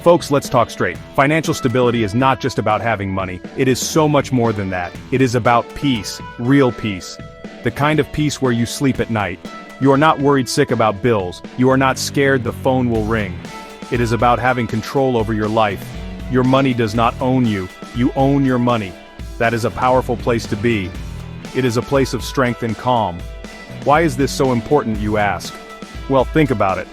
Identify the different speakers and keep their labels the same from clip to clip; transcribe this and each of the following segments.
Speaker 1: Folks, let's talk straight. Financial stability is not just about having money, it is so much more than that. It is about peace, real peace. The kind of peace where you sleep at night. You are not worried sick about bills, you are not scared the phone will ring. It is about having control over your life. Your money does not own you, you own your money. That is a powerful place to be. It is a place of strength and calm. Why is this so important, you ask? Well, think about it.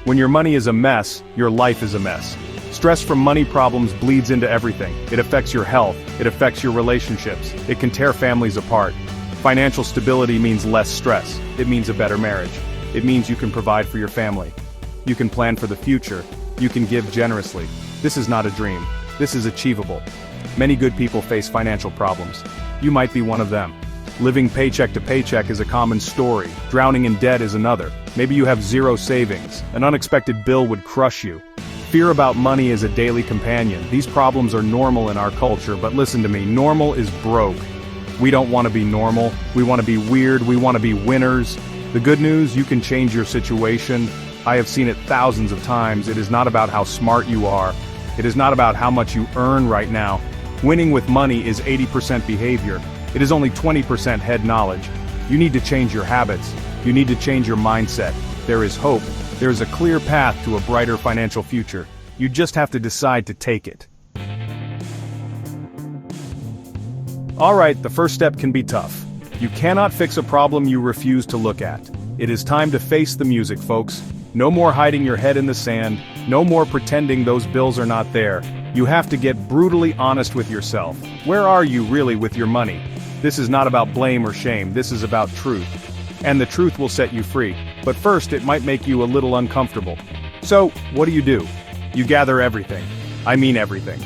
Speaker 1: When your money is a mess, your life is a mess. Stress from money problems bleeds into everything. It affects your health, it affects your relationships, it can tear families apart. Financial stability means less stress. It means a better marriage. It means you can provide for your family. You can plan for the future. You can give generously. This is not a dream. This is achievable. Many good people face financial problems. You might be one of them. Living paycheck to paycheck is a common story. Drowning in debt is another. Maybe you have zero savings. An unexpected bill would crush you. Fear about money is a daily companion. These problems are normal in our culture, but listen to me, normal is broke. We don't want to be normal. We want to be weird. We want to be winners. The good news, you can change your situation. I have seen it thousands of times. It is not about how smart you are. It is not about how much you earn right now. Winning with money is 80% behavior. It is only 20% head knowledge. You need to change your habits. You need to change your mindset. There is hope. There is a clear path to a brighter financial future. You just have to decide to take it. Alright, the first step can be tough. You cannot fix a problem you refuse to look at. It is time to face the music, folks. No more hiding your head in the sand. No more pretending those bills are not there. You have to get brutally honest with yourself. Where are you really with your money? This is not about blame or shame. This is about truth. And the truth will set you free. But first, it might make you a little uncomfortable. So, what do? You gather everything. I mean everything.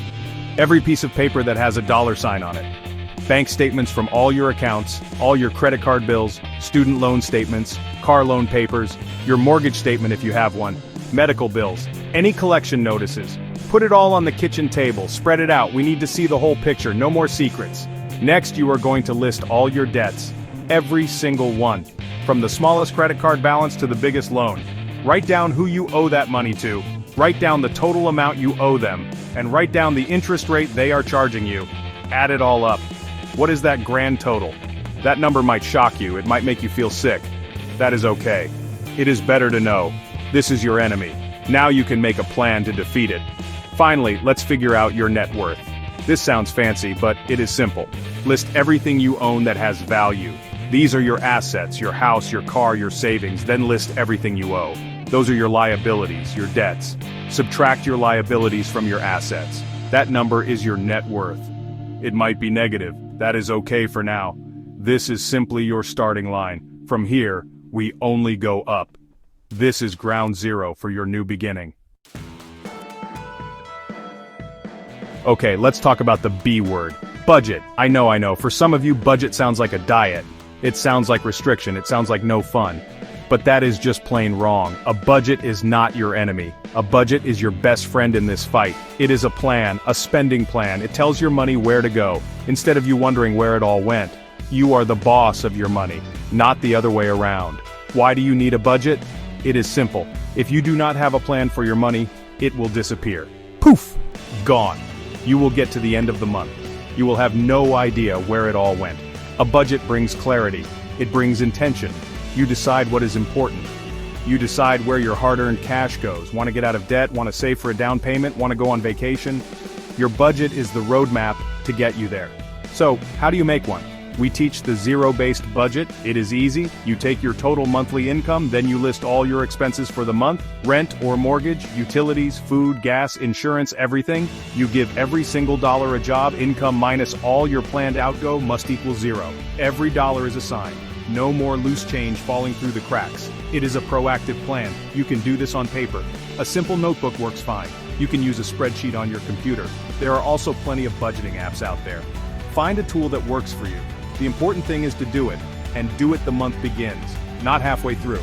Speaker 1: Every piece of paper that has a dollar sign on it. Bank statements from all your accounts, all your credit card bills, student loan statements, car loan papers, your mortgage statement if you have one, medical bills, any collection notices. Put it all on the kitchen table, spread it out, we need to see the whole picture, no more secrets. Next, you are going to list all your debts. Every single one. From the smallest credit card balance to the biggest loan. Write down who you owe that money to. Write down the total amount you owe them. And write down the interest rate they are charging you. Add it all up. What is that grand total? That number might shock you, it might make you feel sick. That is okay. It is better to know. This is your enemy. Now you can make a plan to defeat it. Finally, let's figure out your net worth. This sounds fancy, but it is simple. List everything you own that has value. These are your assets, your house, your car, your savings, then list everything you owe. Those are your liabilities, your debts. Subtract your liabilities from your assets. That number is your net worth. It might be negative. That is okay for now. This is simply your starting line. From here, we only go up. This is ground zero for your new beginning. Okay, let's talk about the B word. Budget. I know. For some of you, budget sounds like a diet. It sounds like restriction. It sounds like no fun. But that is just plain wrong. A budget is not your enemy. A budget is your best friend in this fight. It is a plan, a spending plan. It tells your money where to go, instead of you wondering where it all went. You are the boss of your money, not the other way around. Why do you need a budget? It is simple. If you do not have a plan for your money, it will disappear. Poof! Gone. You will get to the end of the month. You will have no idea where it all went. A budget brings clarity. It brings intention. You decide what is important. You decide where your hard-earned cash goes. Want to get out of debt? Want to save for a down payment? Want to go on vacation? Your budget is the roadmap to get you there. So, how do you make one? We teach the zero-based budget. It is easy. You take your total monthly income, then you list all your expenses for the month, rent or mortgage, utilities, food, gas, insurance, everything. You give every single dollar a job, income minus all your planned outgo must equal zero. Every dollar is assigned. No more loose change falling through the cracks. It is a proactive plan. You can do this on paper. A simple notebook works fine. You can use a spreadsheet on your computer. There are also plenty of budgeting apps out there. Find a tool that works for you. The important thing is to do it, and do it the month begins, not halfway through,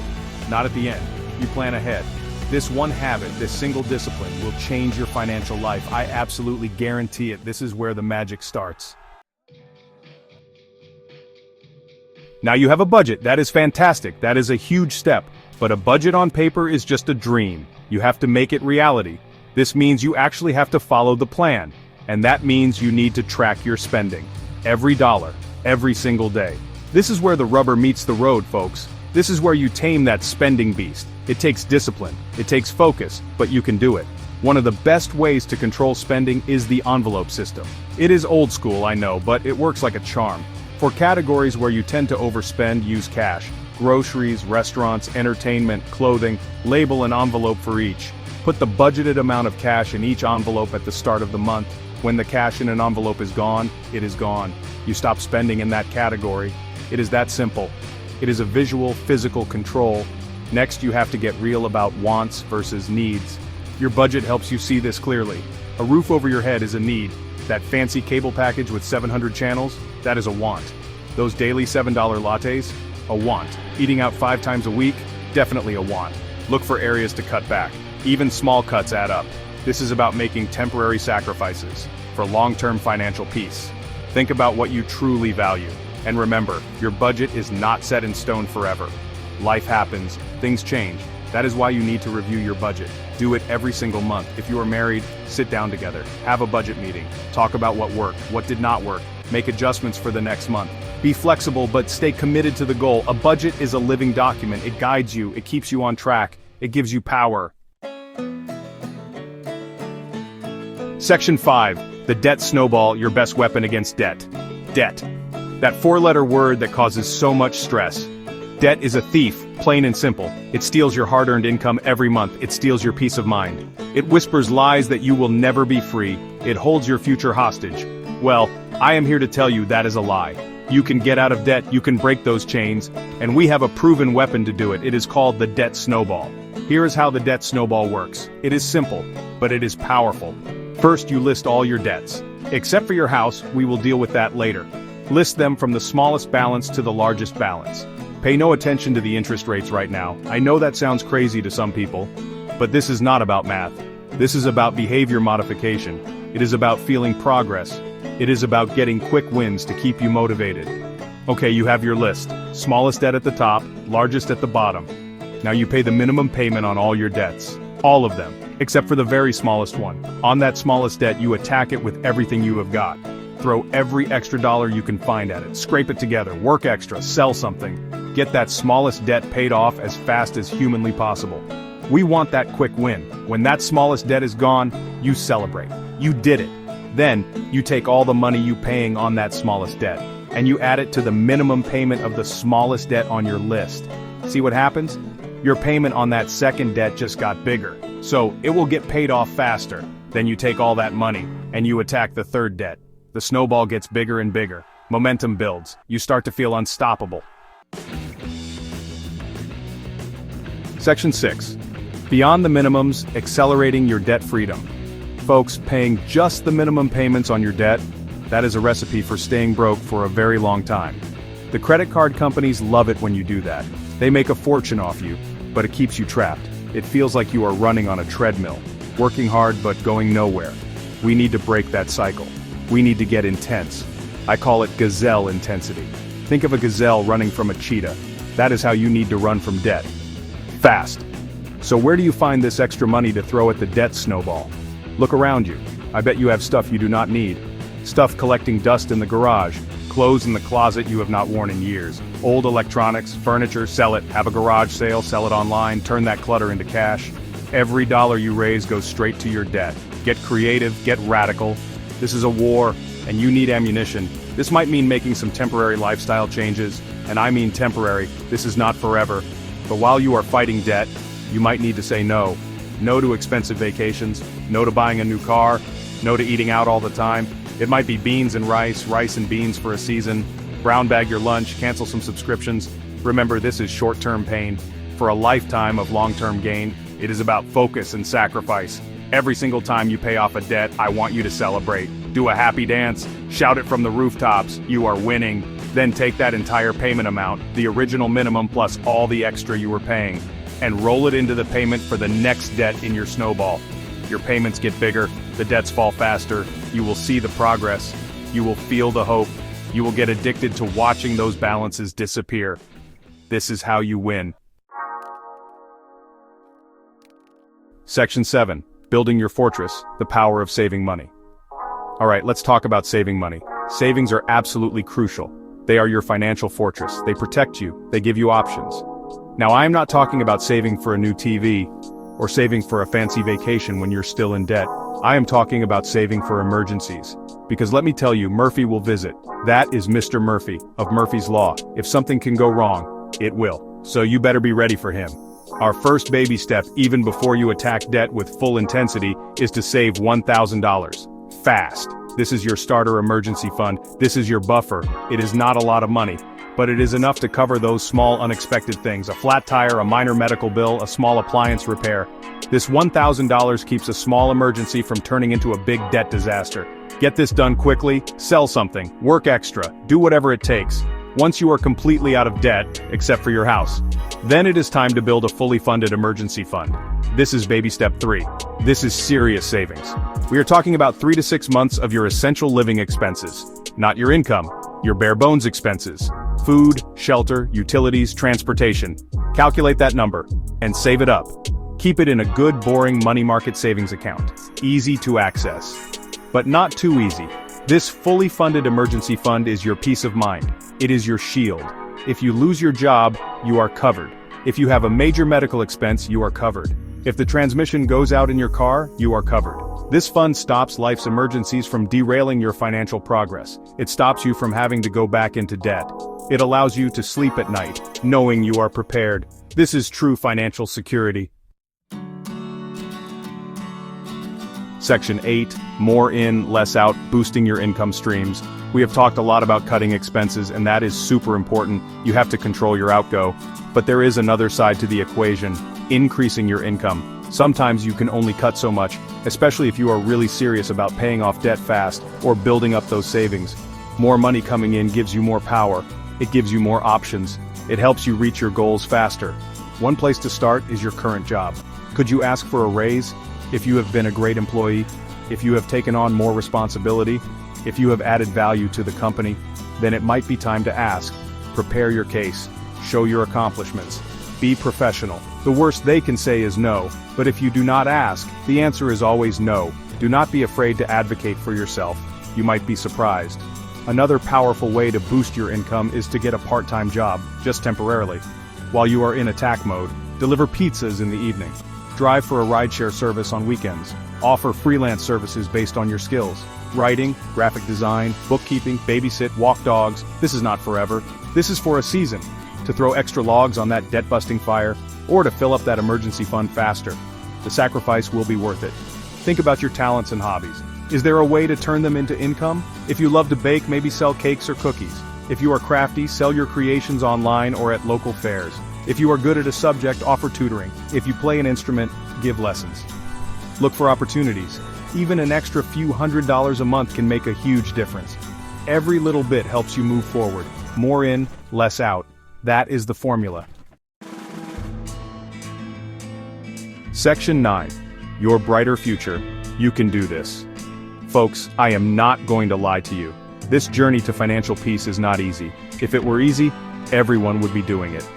Speaker 1: not at the end. You plan ahead. This one habit, this single discipline, will change your financial life. I absolutely guarantee it. This is where the magic starts. Now you have a budget. That is fantastic. That is a huge step. But a budget on paper is just a dream. You have to make it reality. This means you actually have to follow the plan, and that means you need to track your spending. Every dollar, every single day. This is where the rubber meets the road, folks. This is where you tame that spending beast. It takes discipline, it takes focus, but you can do it. One of the best ways to control spending is the envelope system. It is old school, I know, but it works like a charm. For categories where you tend to overspend, use cash. Groceries, restaurants, entertainment, clothing, label an envelope for each. Put the budgeted amount of cash in each envelope at the start of the month. When the cash in an envelope is gone, it is gone. You stop spending in that category. It is that simple. It is a visual, physical control. Next, you have to get real about wants versus needs. Your budget helps you see this clearly. A roof over your head is a need. That fancy cable package with 700 channels, that is a want. Those daily $7 lattes, a want. Eating out 5 times a week, definitely a want. Look for areas to cut back. Even small cuts add up. This is about making temporary sacrifices for long-term financial peace. Think about what you truly value. And remember, your budget is not set in stone forever. Life happens, things change. That is why you need to review your budget. Do it every single month. If you are married, sit down together, have a budget meeting, talk about what worked, what did not work, make adjustments for the next month. Be flexible, but stay committed to the goal. A budget is a living document. It guides you, it keeps you on track, it gives you power. Section 5. The debt snowball, your best weapon against debt. Debt. That 4-letter word that causes so much stress. Debt is a thief, plain and simple. It steals your hard-earned income every month. It steals your peace of mind. It whispers lies that you will never be free. It holds your future hostage. Well, I am here to tell you that is a lie. You can get out of debt, you can break those chains, and we have a proven weapon to do it. It is called the debt snowball. Here is how the debt snowball works. It is simple, but it is powerful. First, you list all your debts. Except for your house, we will deal with that later. List them from the smallest balance to the largest balance. Pay no attention to the interest rates right now. I know that sounds crazy to some people, but this is not about math. This is about behavior modification. It is about feeling progress. It is about getting quick wins to keep you motivated. Okay, you have your list. Smallest debt at the top, largest at the bottom. Now you pay the minimum payment on all your debts. All of them, except for the very smallest one. On that smallest debt, you attack it with everything you have got. Throw every extra dollar you can find at it. Scrape it together, work extra, sell something. Get that smallest debt paid off as fast as humanly possible. We want that quick win. When that smallest debt is gone, you celebrate. You did it. Then, you take all the money you paying on that smallest debt, and you add it to the minimum payment of the smallest debt on your list. See what happens? Your payment on that second debt just got bigger, so it will get paid off faster. Then you take all that money, and you attack the third debt. The snowball gets bigger and bigger. Momentum builds. You start to feel unstoppable. Section 6. Beyond the minimums, accelerating your debt freedom. Folks, paying just the minimum payments on your debt, that is a recipe for staying broke for a very long time. The credit card companies love it when you do that. They make a fortune off you, but it keeps you trapped. It feels like you are running on a treadmill, working hard but going nowhere. We need to break that cycle. We need to get intense. I call it gazelle intensity. Think of a gazelle running from a cheetah. That is how you need to run from debt. Fast. So where do you find this extra money to throw at the debt snowball? Look around you. I bet you have stuff you do not need. Stuff collecting dust in the garage, clothes in the closet you have not worn in years, old electronics, furniture, sell it, have a garage sale, sell it online, turn that clutter into cash. Every dollar you raise goes straight to your debt. Get creative, get radical. This is a war, and you need ammunition. This might mean making some temporary lifestyle changes, and I mean temporary. This is not forever. But while you are fighting debt, you might need to say no. No to expensive vacations, no to buying a new car, no to eating out all the time. It might be beans and rice, rice and beans for a season, brown bag your lunch, cancel some subscriptions. Remember, this is short-term pain. For a lifetime of long-term gain, it is about focus and sacrifice. Every single time you pay off a debt, I want you to celebrate. Do a happy dance, shout it from the rooftops, you are winning. Then take that entire payment amount, the original minimum plus all the extra you were paying, and roll it into the payment for the next debt in your snowball. Your payments get bigger, the debts fall faster, you will see the progress, you will feel the hope, you will get addicted to watching those balances disappear. This is how you win. Section 7. Building your fortress, the power of saving money. Alright, let's talk about saving money. Savings are absolutely crucial. They are your financial fortress. They protect you. They give you options. Now, I am not talking about saving for a new TV or saving for a fancy vacation when you're still in debt. I am talking about saving for emergencies. Because let me tell you, Murphy will visit. That is Mr. Murphy, of Murphy's Law. If something can go wrong, it will. So you better be ready for him. Our first baby step, even before you attack debt with full intensity, is to save $1,000. Fast. This is your starter emergency fund. This is your buffer. It is not a lot of money, but it is enough to cover those small unexpected things. A flat tire, a minor medical bill, a small appliance repair. This $1,000 keeps a small emergency from turning into a big debt disaster. Get this done quickly, sell something, work extra, do whatever it takes. Once you are completely out of debt, except for your house, then it is time to build a fully funded emergency fund. This is baby step 3. This is serious savings. We are talking about 3 to 6 months of your essential living expenses. Not your income, your bare bones expenses. Food, shelter, utilities, transportation. Calculate that number, and save it up. Keep it in a good, boring money market savings account. Easy to access. But not too easy. This fully funded emergency fund is your peace of mind. It is your shield. If you lose your job, you are covered. If you have a major medical expense, you are covered. If the transmission goes out in your car, you are covered. This fund stops life's emergencies from derailing your financial progress. It stops you from having to go back into debt. It allows you to sleep at night, knowing you are prepared. This is true financial security. Section 8, more in, less out, boosting your income streams. We have talked a lot about cutting expenses, and that is super important. You have to control your outgo. But there is another side to the equation, increasing your income. Sometimes you can only cut so much, especially if you are really serious about paying off debt fast or building up those savings. More money coming in gives you more power. It gives you more options. It helps you reach your goals faster. One place to start is your current job. Could you ask for a raise? If you have been a great employee, if you have taken on more responsibility, if you have added value to the company, then it might be time to ask. Prepare your case. Show your accomplishments. Be professional. The worst they can say is no, but if you do not ask, the answer is always no. Do not be afraid to advocate for yourself. You might be surprised. Another powerful way to boost your income is to get a part-time job, just temporarily. While you are in attack mode, deliver pizzas in the evening. Drive for a rideshare service on weekends. Offer freelance services based on your skills. Writing, graphic design, bookkeeping, babysit, walk dogs. This is not forever. This is for a season. To throw extra logs on that debt-busting fire, or to fill up that emergency fund faster. The sacrifice will be worth it. Think about your talents and hobbies. Is there a way to turn them into income? If you love to bake, maybe sell cakes or cookies. If you are crafty, sell your creations online or at local fairs. If you are good at a subject, offer tutoring. If you play an instrument, give lessons. Look for opportunities. Even an extra few $100s a month can make a huge difference. Every little bit helps you move forward. More in, less out. That is the formula. Section 9. Your brighter future. You can do this. Folks, I am not going to lie to you. This journey to financial peace is not easy. If it were easy, everyone would be doing it.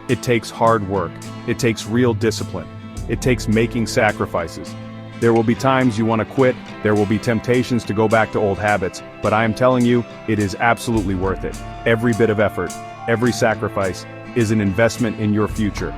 Speaker 1: It takes hard work. It takes real discipline. It takes making sacrifices. There will be times you want to quit, there will be temptations to go back to old habits, but I am telling you, it is absolutely worth it. Every bit of effort, every sacrifice, is an investment in your future.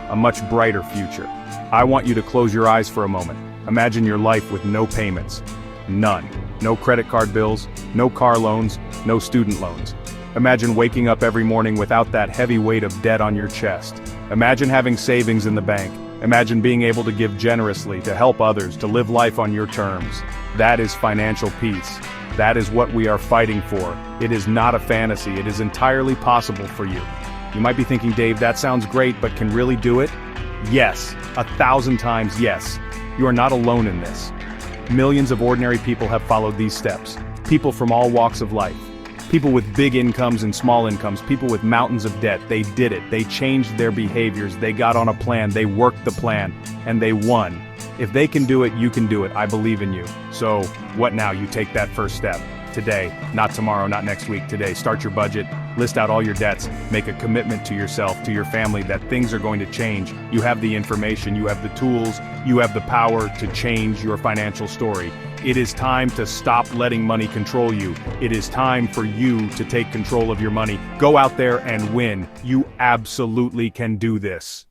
Speaker 1: A much brighter future. I want you to close your eyes for a moment. Imagine your life with no payments. None. No credit card bills, no car loans, no student loans. Imagine waking up every morning without that heavy weight of debt on your chest. Imagine having savings in the bank. Imagine being able to give generously, to help others, to live life on your terms. That is financial peace. That is what we are fighting for. It is not a fantasy. It is entirely possible for you. You might be thinking, Dave, that sounds great, but can really do it? Yes, 1,000 times yes. You are not alone in this. Millions of ordinary people have followed these steps. People from all walks of life. People with big incomes and small incomes, people with mountains of debt. They did it. They changed their behaviors. They got on a plan. They worked the plan. And they won. If they can do it, you can do it. I believe in you. So, what now? You take that first step. today, not tomorrow, not next week, today. Start your budget, list out all your debts, make a commitment to yourself, to your family, that things are going to change. You have the information, you have the tools, you have the power to change your financial story. It is time to stop letting money control you. It is time for you to take control of your money. Go out there and win. You absolutely can do this.